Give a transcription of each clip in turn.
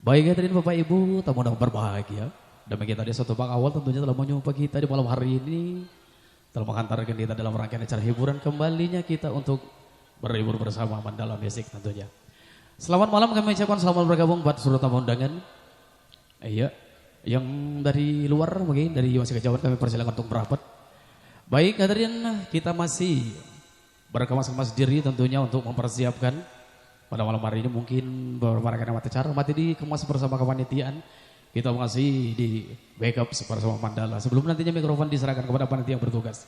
Baik hadirin Bapak Ibu, tamu yang berbahagia. Demi kita di satu bang awal tentunya telah menyumpah kita di malam hari ini. Telah menghantarkan kita dalam rangkaian acara hiburan kembalinya kita untuk berhibur bersama Mandala Music tentunya. Selamat malam kami ucapkan selamat bergabung buat seluruh tamu undangan. Iya, yang dari luar mungkin dari masih kejauhan kami persilakan untuk merapat. Baik hadirin, kita masih berkemas-kemas diri tentunya untuk mempersiapkan pada malam hari ini mungkin beberapa rekan acara mati dikemas bersama kepanitiaan. Kita masih di backup bersama Mandala sebelum nantinya mikrofon diserahkan kepada panitia yang bertugas.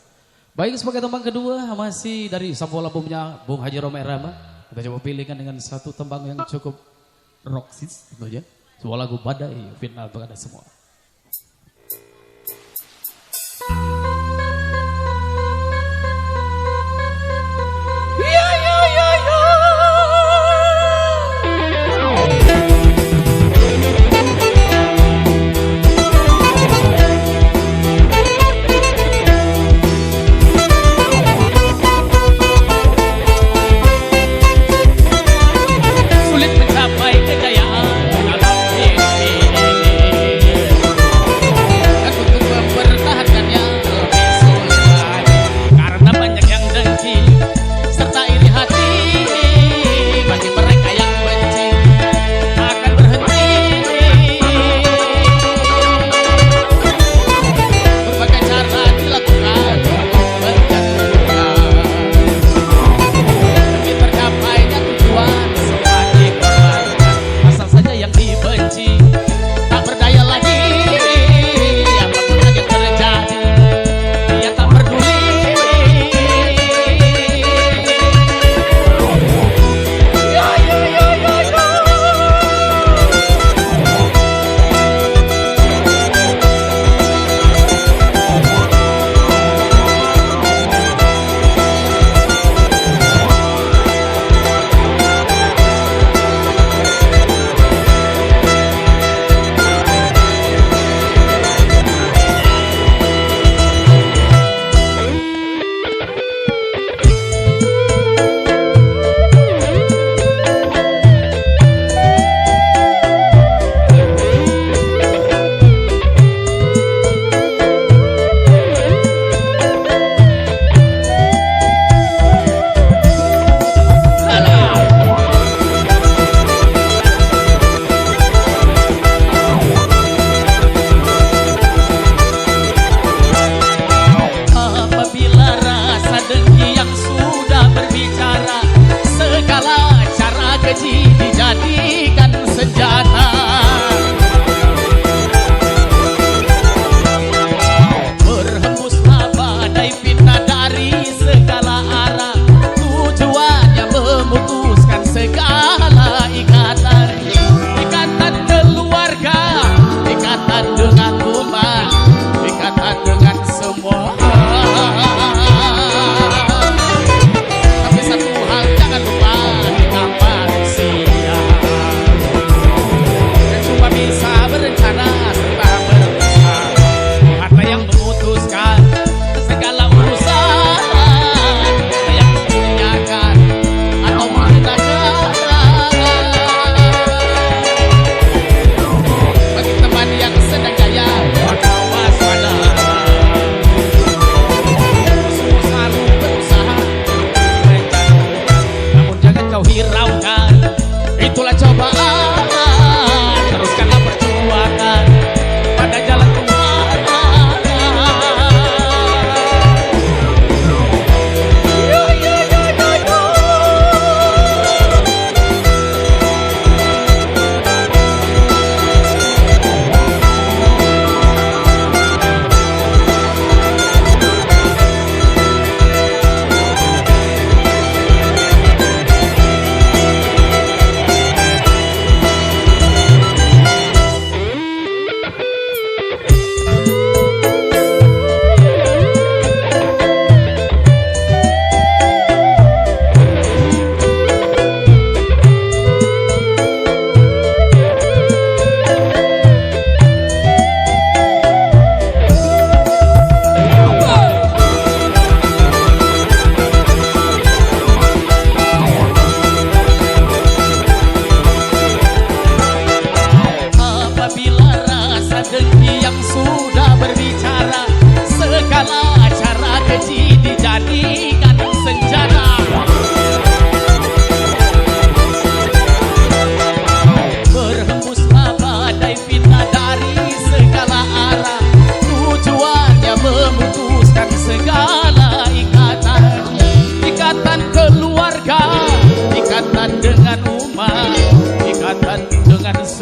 Baik, sebagai tembang kedua masih dari sampul albumnya Bung Haji Roma Irama. Kita coba pilihkan dengan satu tembang yang cukup rocksis tentunya. Sebuah lagu Badai final untuk Anda semua.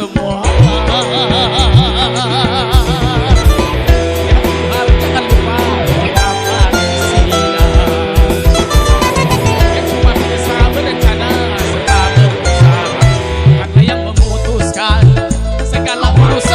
semua. Ya Tuhan, jangan lupa kita manusia yang cuma bisa berencana serta berusaha, karena yang memutuskan segala urusan